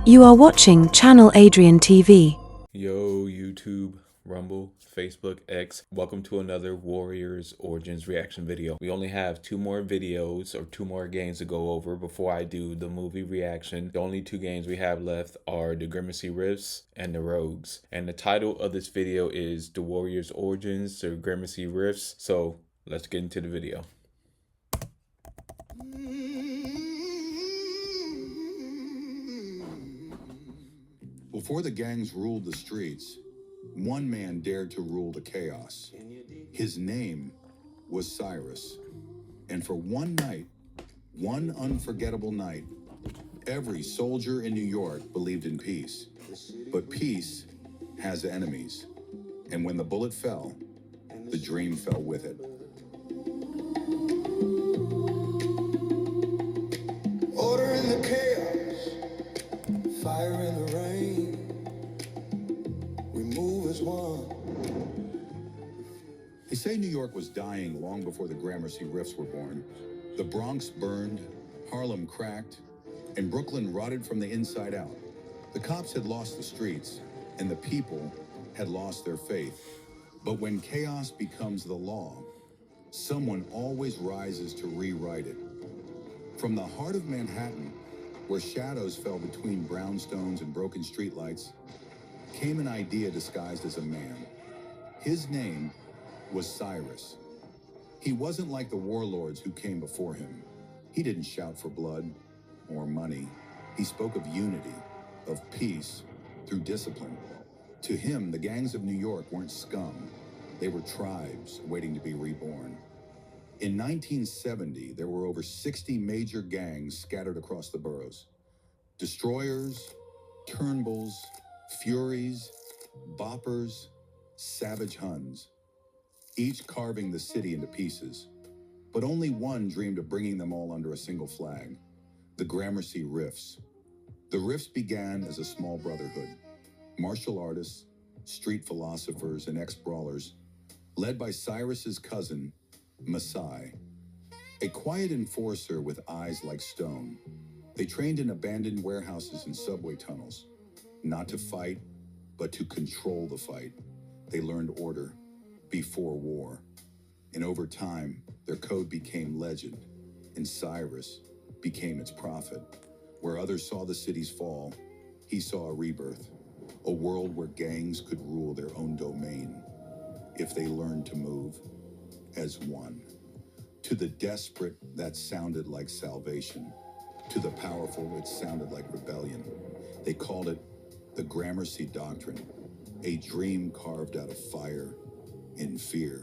You are watching Channel Adrian TV. Yo, YouTube, Rumble, Facebook, X. Welcome to another Warriors Origins reaction video. We only have two more videos or two more games to go over before I do the movie reaction. The only two games we have left are the Gramercy Riffs and the Rogues. And the title of this video is The Warriors Origins, the Gramercy Riffs. So let's get into the video. Before the gangs ruled the streets, one man dared to rule the chaos. His name was Cyrus. And for one night, one unforgettable night, every soldier in New York believed in peace. But peace has enemies. And when the bullet fell, the dream fell with it. Order in the chaos, fire in the rain. We move as one. They say New York was dying long before the Gramercy Riffs were born. The Bronx burned, Harlem cracked, and Brooklyn rotted from the inside out. The cops had lost the streets, and the people had lost their faith. But when chaos becomes the law, someone always rises to rewrite it. From the heart of Manhattan, where shadows fell between brownstones and broken streetlights, came an idea disguised as a man. His name was Cyrus. He wasn't like the warlords who came before him. He didn't shout for blood or money. He spoke of unity, of peace through discipline. To him, the gangs of New York weren't scum. They were tribes waiting to be reborn. In 1970, there were over 60 major gangs scattered across the boroughs. Destroyers, Turnbulls, Furies, Boppers, Savage Huns, each carving the city into pieces. But only one dreamed of bringing them all under a single flag, the Gramercy Riffs. The Riffs began as a small brotherhood, martial artists, street philosophers, and ex-brawlers, led by Cyrus's cousin, Masai, a quiet enforcer with eyes like stone. They trained in abandoned warehouses and subway tunnels, not to fight, but to control the fight. They learned order before war. And over time, their code became legend, and Cyrus became its prophet. Where others saw the city's fall, he saw a rebirth, a world where gangs could rule their own domain if they learned to move as one. To the desperate, that sounded like salvation. To the powerful, it sounded like rebellion. They called it the Gramercy Doctrine, a dream carved out of fire and fear.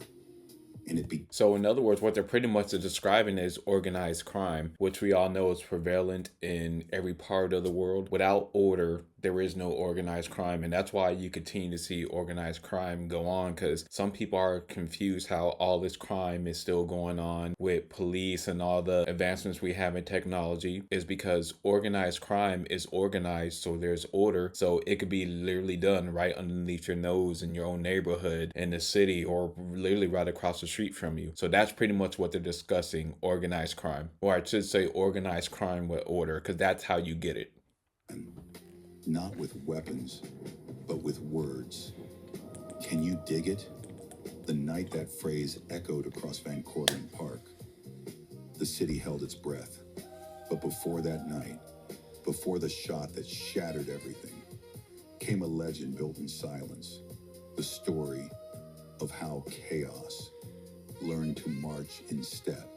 And So in other words, what they're pretty much describing is organized crime, which we all know is prevalent in every part of the world. Without order, there is no organized crime. And that's why you continue to see organized crime go on, because some people are confused how all this crime is still going on with police and all the advancements we have in technology, is because organized crime is organized, so there's order. So it could be literally done right underneath your nose in your own neighborhood, in the city, or literally right across the street from you. So that's pretty much what they're discussing, organized crime. Or I should say organized crime with order, because that's how you get it. not with weapons, but with words. Can you dig it? The night that phrase echoed across Van Cortlandt Park, the city held its breath. But before that night, before the shot that shattered everything, came a legend built in silence, the story of how chaos learned to march in step.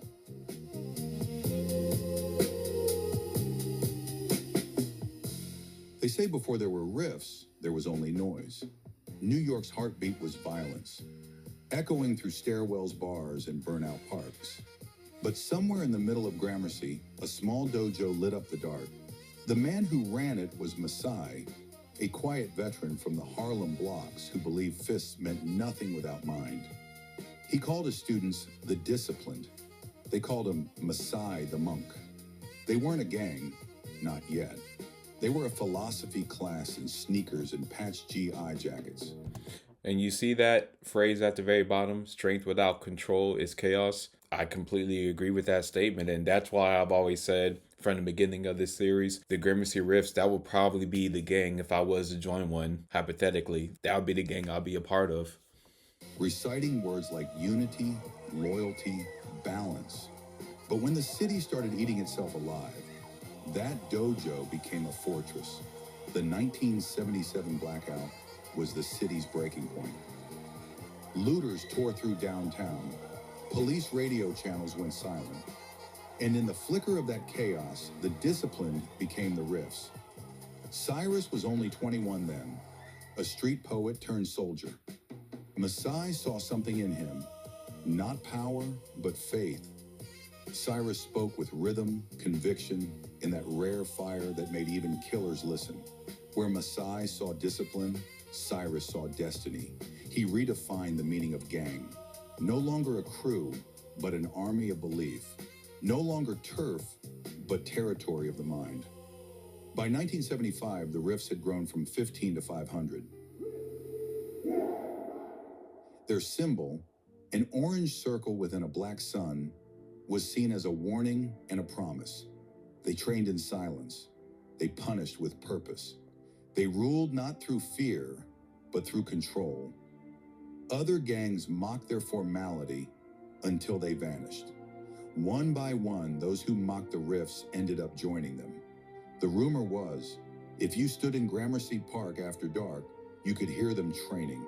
They say before there were riffs, there was only noise. New York's heartbeat was violence, echoing through stairwells, bars, and burnout parks. But somewhere in the middle of Gramercy, a small dojo lit up the dark. The man who ran it was Masai, a quiet veteran from the Harlem blocks who believed fists meant nothing without mind. He called his students the disciplined. They called him Masai the monk. They weren't a gang, not yet. They were a philosophy class in sneakers and patched GI jackets. And you see that phrase at the very bottom, strength without control is chaos. I completely agree with that statement. And that's why I've always said from the beginning of this series, the Gramercy Riffs, that would probably be the gang if I was to join one, hypothetically. That would be the gang I'll be a part of. Reciting words like unity, loyalty, balance. But when the city started eating itself alive, that dojo became a fortress. The 1977 blackout was the city's breaking point. Looters tore through downtown. Police radio channels went silent. And in the flicker of that chaos, the disciplined became the Riffs. Cyrus was only 21 then, a street poet turned soldier. Masai saw something in him, not power, but faith. Cyrus spoke with rhythm, conviction, in that rare fire that made even killers listen. Where Masai saw discipline, Cyrus saw destiny. He redefined the meaning of gang. No longer a crew, but an army of belief. No longer turf, but territory of the mind. By 1975, the Riffs had grown from 15 to 500. Their symbol, an orange circle within a black sun, was seen as a warning and a promise. They trained in silence. They punished with purpose. They ruled not through fear, but through control. Other gangs mocked their formality until they vanished. One by one, those who mocked the Riffs ended up joining them. The rumor was, if you stood in Gramercy Park after dark, you could hear them training,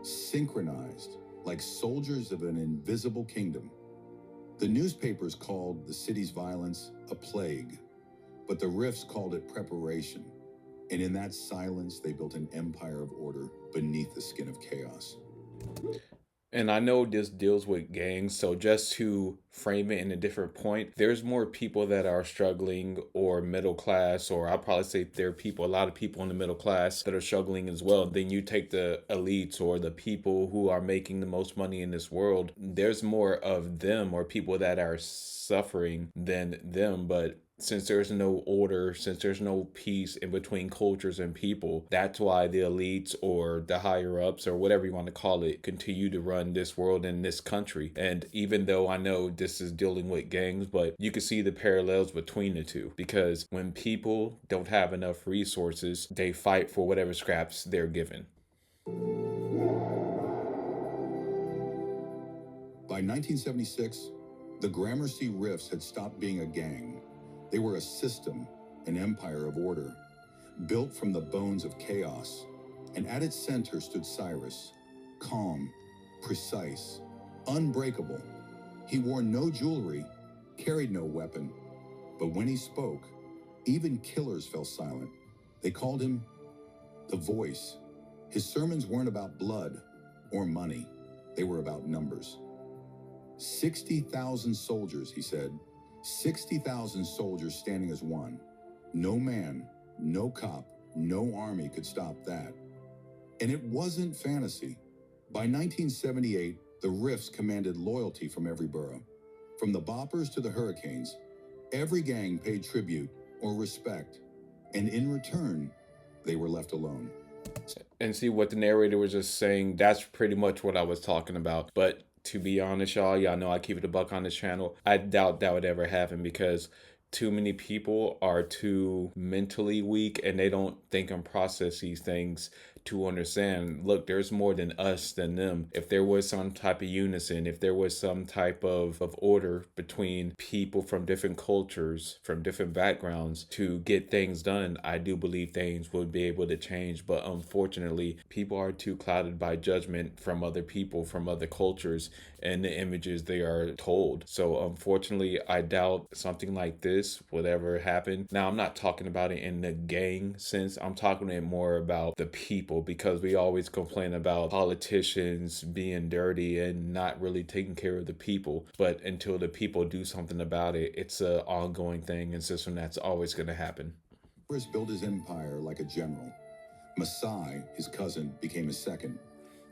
synchronized, like soldiers of an invisible kingdom. The newspapers called the city's violence a plague, but the Riffs called it preparation. And in that silence, they built an empire of order beneath the skin of chaos. And I know this deals with gangs, so just to frame it in a different point, there's more people that are struggling or middle class, or I'll probably say there are a lot of people in the middle class that are struggling as well. Then you take the elites or the people who are making the most money in this world, there's more of them or people that are suffering than them. But since there's no order, since there's no peace in between cultures and people, that's why the elites or the higher ups or whatever you want to call it continue to run this world and this country. And even though I know this is dealing with gangs, but you can see the parallels between the two, because when people don't have enough resources, they fight for whatever scraps they're given. By 1976, the Gramercy Riffs had stopped being a gang. They were a system, an empire of order, built from the bones of chaos. And at its center stood Cyrus, calm, precise, unbreakable. He wore no jewelry, carried no weapon. But when he spoke, even killers fell silent. They called him the Voice. His sermons weren't about blood or money. They were about numbers. 60,000 soldiers, he said. 60,000 soldiers standing as one. No man, no cop, no army could stop that. And it wasn't fantasy. By 1978, the Riffs commanded loyalty from every borough. From the Boppers to the Hurricanes, every gang paid tribute or respect. And in return, they were left alone. And see what the narrator was just saying, that's pretty much what I was talking about. But to be honest, y'all know I keep it a buck on this channel. I doubt that would ever happen, because too many people are too mentally weak and they don't think and process these things to understand, look, there's more than us than them. If there was some type of unison, if there was some type of order between people from different cultures, from different backgrounds to get things done, I do believe things would be able to change. But unfortunately, people are too clouded by judgment from other people, from other cultures, and the images they are told. So unfortunately, I doubt something like this would ever happen. Now, I'm not talking about it in the gang sense. I'm talking it more about the people, because we always complain about politicians being dirty and not really taking care of the people. But until the people do something about it, it's an ongoing thing and system that's always going to happen. Cyrus built his empire like a general. Masai, his cousin, became his second,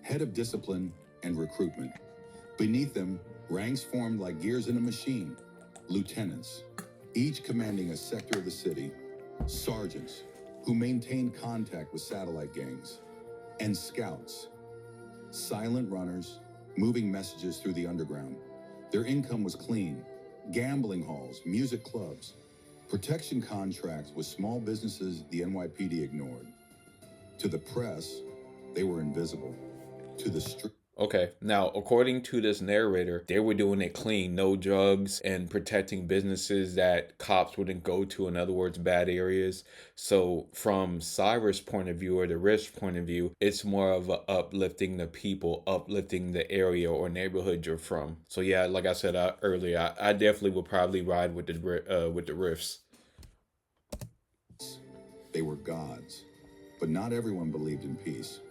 head of discipline and recruitment. Beneath them, ranks formed like gears in a machine. Lieutenants, each commanding a sector of the city. Sergeants, who maintained contact with satellite gangs. And scouts, Silent runners, moving messages through the underground. Their income was clean. Gambling halls, music clubs, protection contracts with small businesses the NYPD ignored. To the press, they were invisible. To the street. Okay, now according to this narrator, they were doing it clean, no drugs, and protecting businesses that cops wouldn't go to, in other words, bad areas. So from Cyrus' point of view or the Riffs' point of view, it's more of a uplifting the people, uplifting the area or neighborhood you're from. So yeah, like I said earlier, I definitely would probably ride with the Riffs. They were gods, but not everyone believed in peace.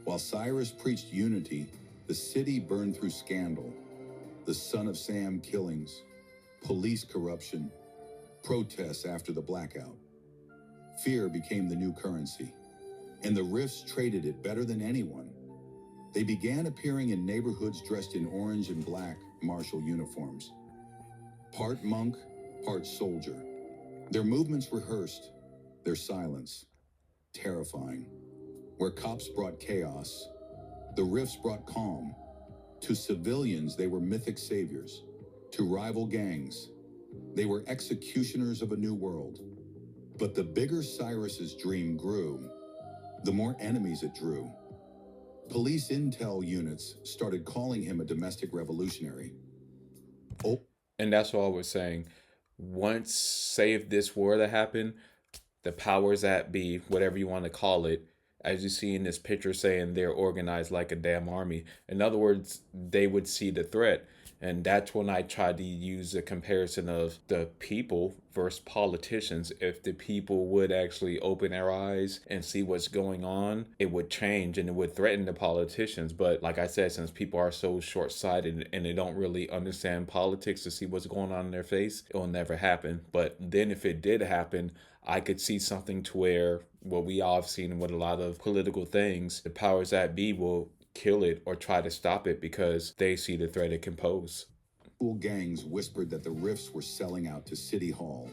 While Cyrus preached unity, the city burned through scandal, the Son of Sam killings, police corruption, protests after the blackout. Fear became the new currency, and the Riffs traded it better than anyone. They began appearing in neighborhoods dressed in orange and black martial uniforms. Part monk, part soldier. Their movements rehearsed, their silence terrifying. Where cops brought chaos, the Riffs brought calm. To civilians, they were mythic saviors. To rival gangs, they were executioners of a new world. But the bigger Cyrus's dream grew, the more enemies it drew. Police intel units started calling him a domestic revolutionary. Oh, And that's what I was saying. Once, say if this were to happen, the powers that be, whatever you want to call it, as you see in this picture saying they're organized like a damn army. In other words, they would see the threat. And that's when I tried to use the comparison of the people versus politicians. If the people would actually open their eyes and see what's going on, it would change and it would threaten the politicians. But like I said, since people are so short-sighted and they don't really understand politics to see what's going on in their face, it will never happen. But then if it did happen, I could see something to where what we all have seen with a lot of political things, the powers that be will kill it or try to stop it because they see the threat it can pose. Gangs whispered that the Riffs were selling out to City Hall.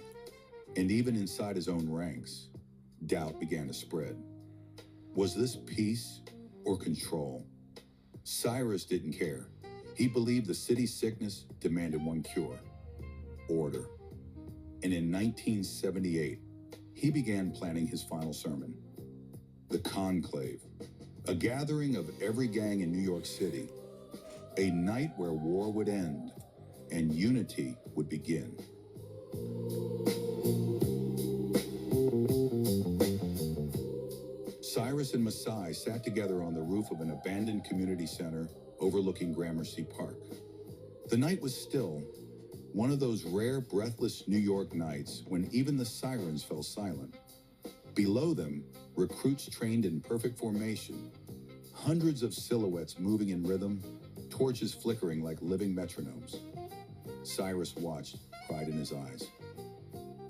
And even inside his own ranks, doubt began to spread. Was this peace or control? Cyrus didn't care. He believed the city's sickness demanded one cure: order. And in 1978, he began planning his final sermon. The Conclave, a gathering of every gang in New York City, a night where war would end and unity would begin. Cyrus and Masai sat together on the roof of an abandoned community center overlooking Gramercy Park. The night was still, one of those rare, breathless New York nights when even the sirens fell silent. Below them, recruits trained in perfect formation, hundreds of silhouettes moving in rhythm, torches flickering like living metronomes. Cyrus watched, pride in his eyes.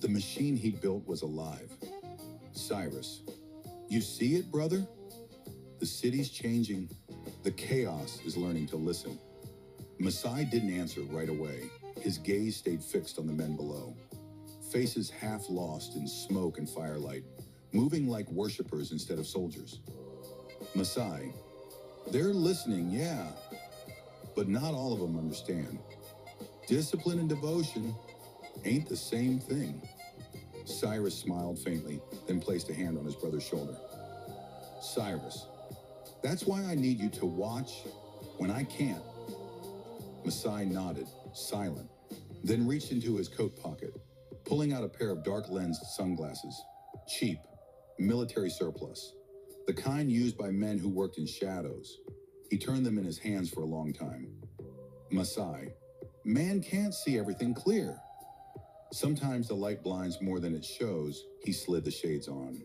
The machine he'd built was alive. Cyrus, you see it, brother? The city's changing. The chaos is learning to listen. Masai didn't answer right away. His gaze stayed fixed on the men below. Faces half lost in smoke and firelight, moving like worshipers instead of soldiers. Masai, they're listening, yeah, but not all of them understand. Discipline and devotion ain't the same thing. Cyrus smiled faintly, then placed a hand on his brother's shoulder. Cyrus, that's why I need you to watch when I can't. Masai nodded, silent, then reached into his coat pocket, pulling out a pair of dark-lensed sunglasses. Cheap, military surplus, the kind used by men who worked in shadows. He turned them in his hands for a long time. Masai, man can't see everything clear. Sometimes the light blinds more than it shows. He slid the shades on.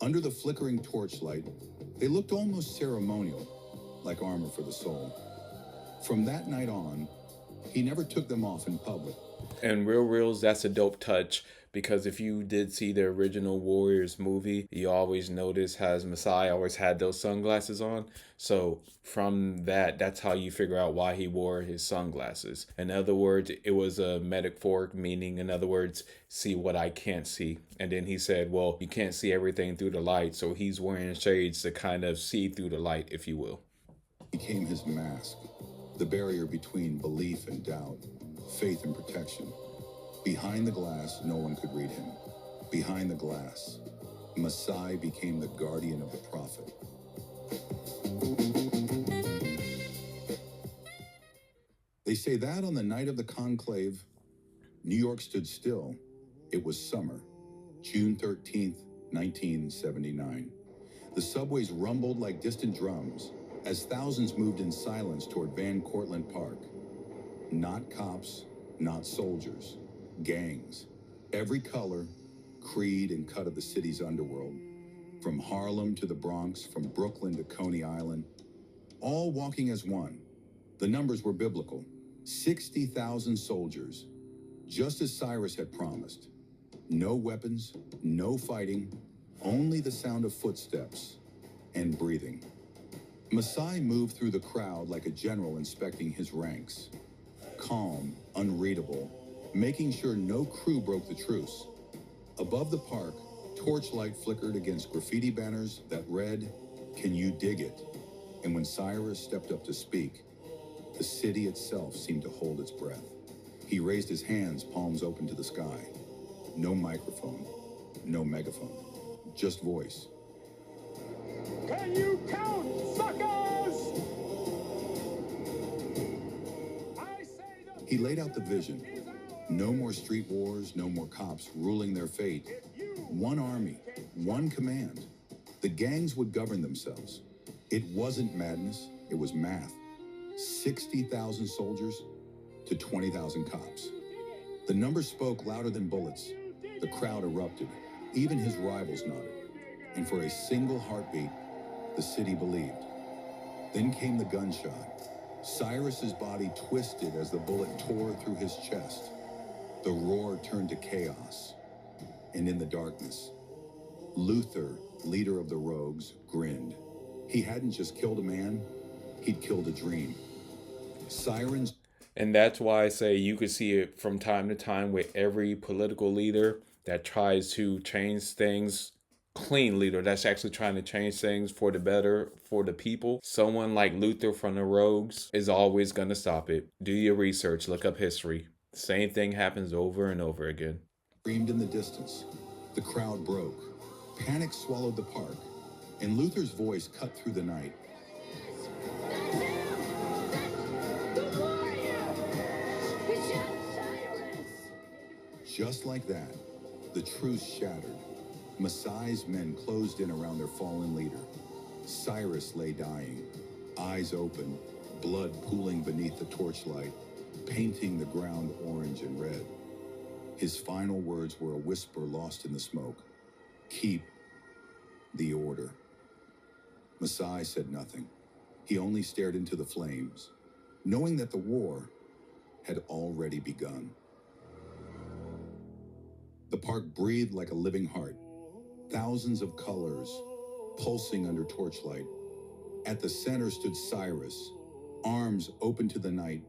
Under the flickering torchlight, they looked almost ceremonial, like armor for the soul. From that night on, he never took them off in public. And Real Reels, that's a dope touch, because if you did see the original Warriors movie, you always notice how Masai always had those sunglasses on. So from that, that's how you figure out why he wore his sunglasses. In other words, it was a metaphoric meaning. In other words, see what I can't see. And then he said, well, you can't see everything through the light. So he's wearing shades to kind of see through the light, if you will. became his mask, the barrier between belief and doubt, faith and protection. Behind the glass, no one could read him. Behind the glass, Masai became the guardian of the prophet. They say that on the night of the conclave, New York stood still. It was summer, June 13th, 1979. The subways rumbled like distant drums as thousands moved in silence toward Van Cortlandt Park. Not cops, not soldiers, gangs. Every color, creed, and cut of the city's underworld. From Harlem to the Bronx, from Brooklyn to Coney Island, all walking as one. The numbers were biblical. 60,000 soldiers, just as Cyrus had promised. No weapons, no fighting, only the sound of footsteps and breathing. Masai moved through the crowd like a general inspecting his ranks. Calm, unreadable, making sure no crew broke the truce. Above the park, torchlight flickered against graffiti banners that read, "Can you dig it?" And when Cyrus stepped up to speak, the city itself seemed to hold its breath. He raised his hands, palms open to the sky. No microphone, no megaphone, just voice. Can you count, suckers? He laid out the vision. No more street wars, no more cops ruling their fate. One army, one command. The gangs would govern themselves. It wasn't madness, it was math. 60,000 soldiers to 20,000 cops. The numbers spoke louder than bullets. The crowd erupted. Even his rivals nodded. And for a single heartbeat, the city believed. Then came the gunshot. Cyrus's body twisted as the bullet tore through his chest. The roar turned to chaos. And in the darkness, Luther, leader of the rogues, grinned. He hadn't just killed a man, he'd killed a dream. Sirens. And that's why I say you could see it from time to time with every political leader that tries to change things, clean leader that's actually trying to change things for the better, for the people. Someone like Luther from the Rogues is always going to stop it. Do your research, look up history. Same thing happens over and over again. Screamed in the distance. The crowd broke. Panic swallowed the park, and Luther's voice cut through the night. Just like that, the truce shattered. Masai's men closed in around their fallen leader. Cyrus lay dying, eyes open, blood pooling beneath the torchlight, painting the ground orange and red. His final words were a whisper lost in the smoke. Keep the order. Masai said nothing. He only stared into the flames, knowing that the war had already begun. The park breathed like a living heart. Thousands of colors pulsing under torchlight. At the center stood Cyrus, arms open to the night,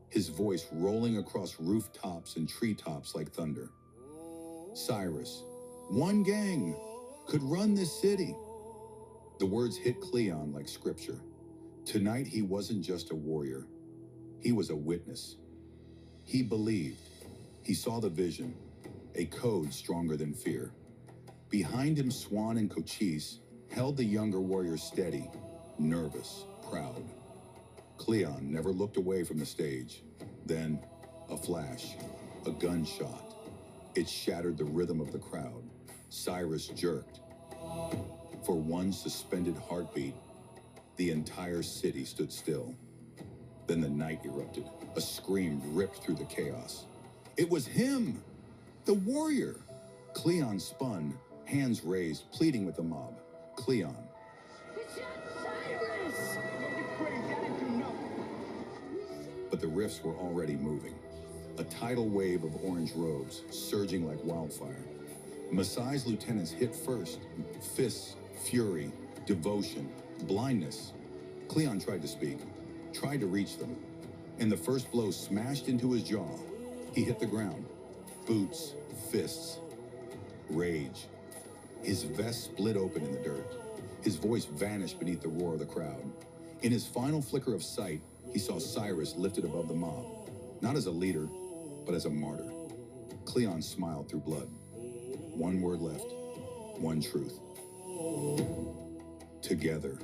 his voice rolling across rooftops and treetops like thunder. Cyrus, one gang could run this city. The words hit Cleon like scripture. Tonight he wasn't just a warrior. He was a witness. He believed. He saw the vision, a code stronger than fear. Behind him, Swan and Cochise held the younger warriors steady, nervous, proud. Cleon never looked away from the stage. Then, a flash, a gunshot. It shattered the rhythm of the crowd. Cyrus jerked. For one suspended heartbeat, the entire city stood still. Then the night erupted. A scream ripped through the chaos. It was him, the warrior. Cleon spun, hands raised, pleading with the mob. Cleon. But the Riffs were already moving. A tidal wave of orange robes, surging like wildfire. Masai's lieutenants hit first. Fists, fury, devotion, blindness. Cleon tried to speak, tried to reach them. And the first blow smashed into his jaw. He hit the ground. Boots, fists, rage. His vest split open in the dirt. His voice vanished beneath the roar of the crowd. In his final flicker of sight, he saw Cyrus lifted above the mob, not as a leader, but as a martyr. Cleon smiled through blood. One word left, one truth. Together.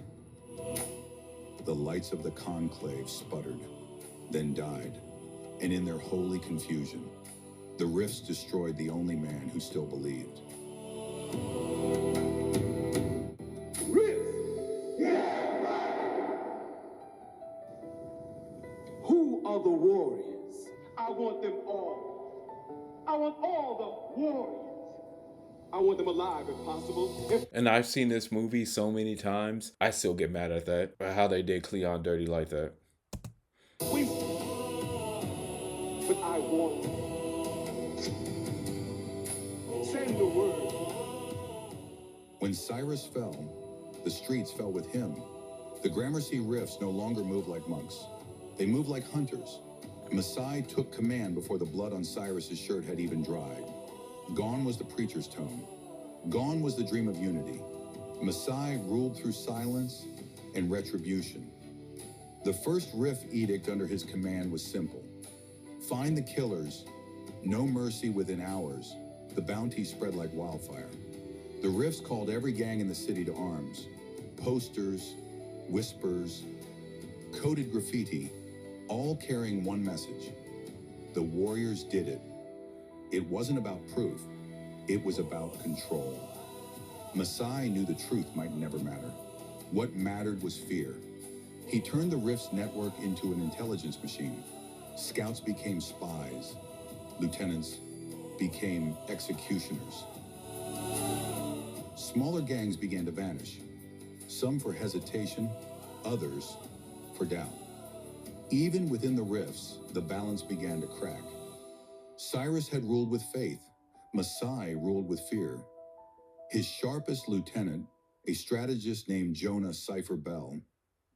The lights of the conclave sputtered, then died, and in their holy confusion, the Riffs destroyed the only man who still believed. Who are the warriors? I want them all. I want all the warriors. I want them alive if possible. And I've seen this movie so many times, I still get mad at that. How they did Cleon dirty like that. We, but I want them. Send the word. When Cyrus fell, the streets fell with him. The Gramercy Riffs no longer moved like monks. They moved like hunters. Masai took command before the blood on Cyrus's shirt had even dried. Gone was the preacher's tone. Gone was the dream of unity. Masai ruled through silence and retribution. The first Riff edict under his command was simple. Find the killers, no mercy within hours. The bounty spread like wildfire. The Riffs called every gang in the city to arms. Posters, whispers, coded graffiti, all carrying one message. The warriors did it. It wasn't about proof, it was about control. Masai knew the truth might never matter. What mattered was fear. He turned the Riffs network into an intelligence machine. Scouts became spies. Lieutenants became executioners. Smaller gangs began to vanish. Some for hesitation, others for doubt. Even within the Riffs, the balance began to crack. Cyrus had ruled with faith. Masai ruled with fear. His sharpest lieutenant, a strategist named Jonah Cypher Bell,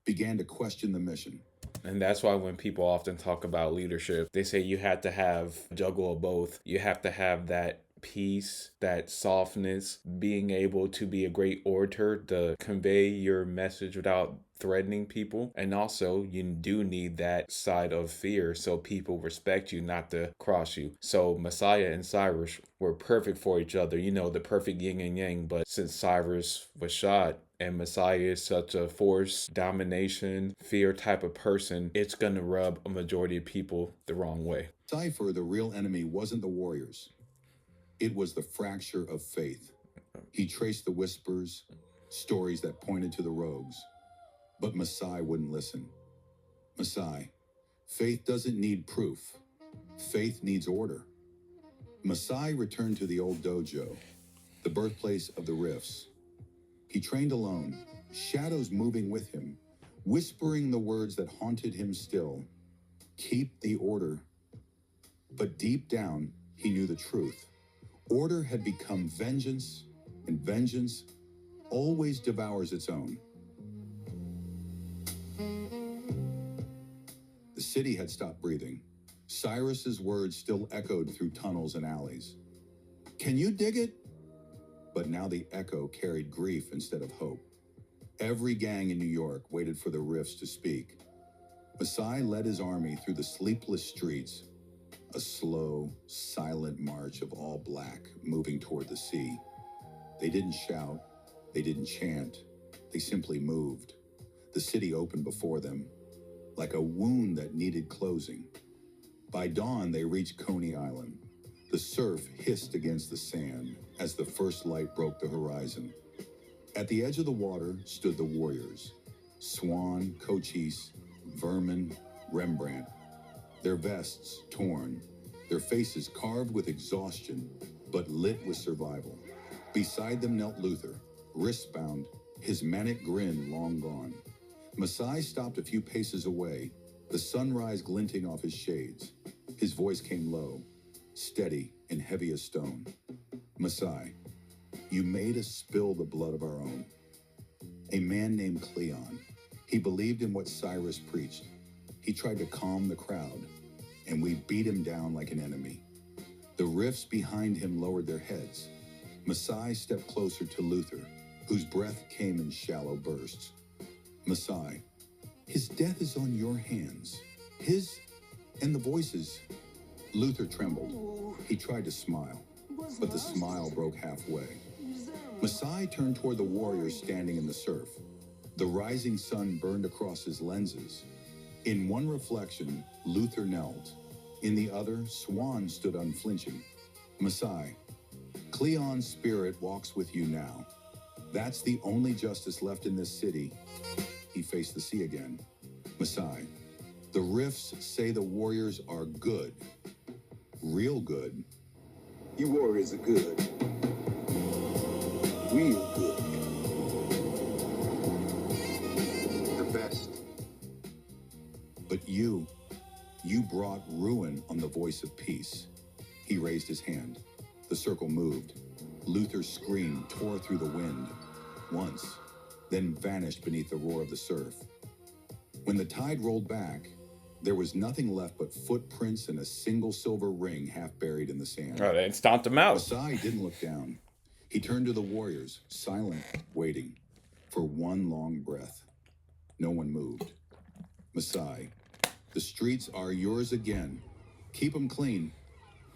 began to question the mission. And that's why when people often talk about leadership, they say you have to have a juggle of both. You have to have that peace, that softness, being able to be a great orator to convey your message without threatening people. And also you do need that side of fear so people respect you, not to cross you. So Messiah and Cyrus were perfect for each other, you know, the perfect yin and yang. But since Cyrus was shot and Messiah is such a force, domination, fear type of person, it's gonna rub a majority of people the wrong way. Cypher, the real enemy, wasn't the warriors. It was the fracture of faith. He traced the whispers, stories that pointed to the rogues. But Masai wouldn't listen. Masai, faith doesn't need proof. Faith needs order. Masai returned to the old dojo, the birthplace of the Riffs. He trained alone, shadows moving with him, whispering the words that haunted him still. Keep the order. But deep down, he knew the truth. Order had become vengeance, and vengeance always devours its own. The city had stopped breathing. Cyrus's words still echoed through tunnels and alleys. Can you dig it? But now the echo carried grief instead of hope. Every gang in New York waited for the Riffs to speak. Masai led his army through the sleepless streets, a slow, silent march of all black moving toward the sea. They didn't shout, they didn't chant, they simply moved. The city opened before them, like a wound that needed closing. By dawn, they reached Coney Island. The surf hissed against the sand as the first light broke the horizon. At the edge of the water stood the warriors, Swan, Cochise, Vermin, Rembrandt. Their vests torn, their faces carved with exhaustion, but lit with survival. Beside them knelt Luther, wristbound, his manic grin long gone. Masai stopped a few paces away, the sunrise glinting off his shades. His voice came low, steady and heavy as stone. Masai, you made us spill the blood of our own. A man named Cleon. He believed in what Cyrus preached. He tried to calm the crowd, and we beat him down like an enemy. The Riffs behind him lowered their heads. Masai stepped closer to Luther, whose breath came in shallow bursts. Masai, His death is on your hands. His and the voices. Luther trembled. He tried to smile, but the smile broke halfway. Masai turned toward the warriors standing in the surf. The rising sun burned across his lenses. In one reflection, Luther knelt. In the other, Swan stood unflinching. Masai, Cleon's spirit walks with you now. That's the only justice left in this city. He faced the sea again. Masai, the Riffs say the warriors are good. Real good. You warriors are good. Real good. The best. But you brought ruin on the voice of peace. He raised his hand. The circle moved. Luther's scream tore through the wind. Once, then vanished beneath the roar of the surf. When the tide rolled back, there was nothing left but footprints and a single silver ring half buried in the sand. Oh, they stomped him out. Masai didn't look down. He turned to the warriors, silent, waiting for one long breath. No one moved. Masai, the streets are yours again. Keep them clean.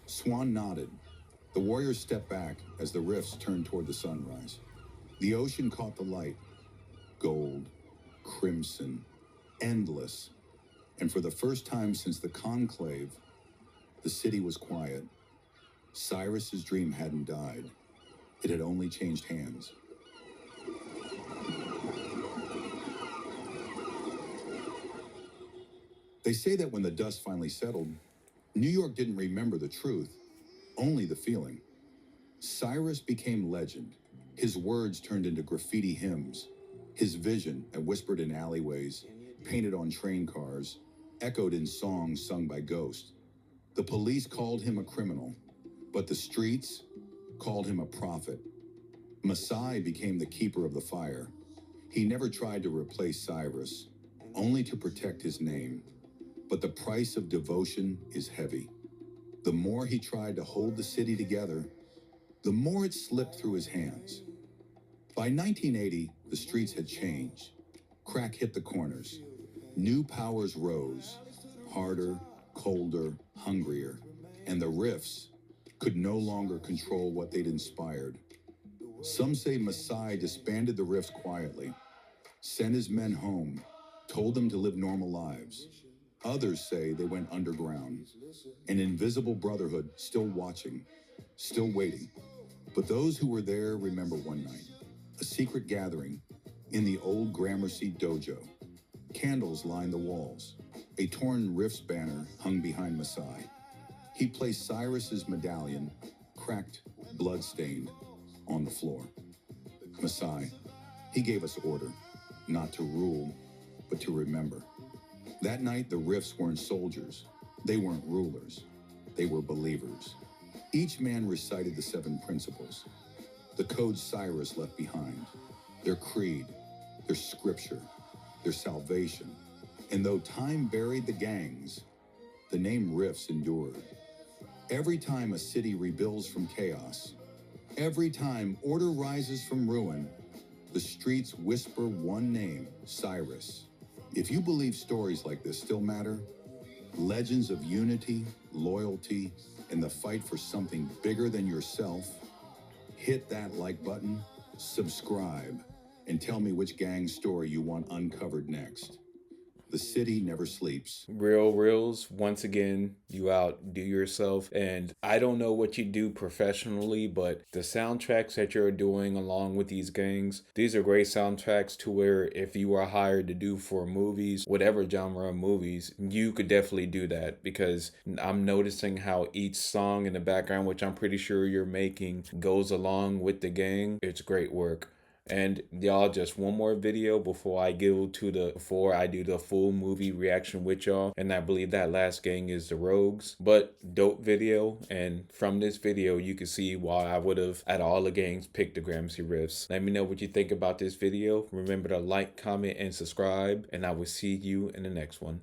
Swan nodded. The warriors stepped back as the Riffs turned toward the sunrise. The ocean caught the light. Gold, crimson, endless. And for the first time since the conclave, the city was quiet. Cyrus's dream hadn't died. It had only changed hands. They say that when the dust finally settled, New York didn't remember the truth, only the feeling. Cyrus became legend. His words turned into graffiti hymns. His vision, whispered in alleyways, painted on train cars, echoed in songs sung by ghosts. The police called him a criminal, but the streets called him a prophet. Masai became the keeper of the fire. He never tried to replace Cyrus, only to protect his name. But the price of devotion is heavy. The more he tried to hold the city together, the more it slipped through his hands. By 1980, the streets had changed. Crack hit the corners. New powers rose, harder, colder, hungrier, and the Riffs could no longer control what they'd inspired. Some say Masai disbanded the Riffs quietly, sent his men home, told them to live normal lives. Others say they went underground, an invisible brotherhood still watching, still waiting. But those who were there remember one night, a secret gathering in the old Gramercy dojo. Candles lined the walls. A torn Riffs banner hung behind Masai. He placed Cyrus's medallion, cracked, blood-stained, on the floor. Masai, he gave us order, not to rule, but to remember. That night, the Riffs weren't soldiers. They weren't rulers. They were believers. Each man recited the 7 principles, the code Cyrus left behind, their creed, their scripture, their salvation. And though time buried the gangs, the name Riffs endured. Every time a city rebuilds from chaos, every time order rises from ruin, the streets whisper one name, Cyrus. If you believe stories like this still matter, legends of unity, loyalty, and the fight for something bigger than yourself, hit that like button, subscribe, and tell me which gang story you want uncovered next. The city never sleeps. Real Reels, once again, you outdo yourself. And I don't know what you do professionally, but the soundtracks that you're doing along with these gangs, these are great soundtracks to where if you are hired to do for movies, whatever genre of movies, you could definitely do that, because I'm noticing how each song in the background, which I'm pretty sure you're making, goes along with the gang. It's great work. And y'all, just one more video before I do the full movie reaction with y'all. And I believe that last gang is the Rogues. But dope video. And from this video, you can see why I would have, at all the gangs, picked the Gramercy Riffs. Let me know what you think about this video. Remember to like, comment, and subscribe. And I will see you in the next one.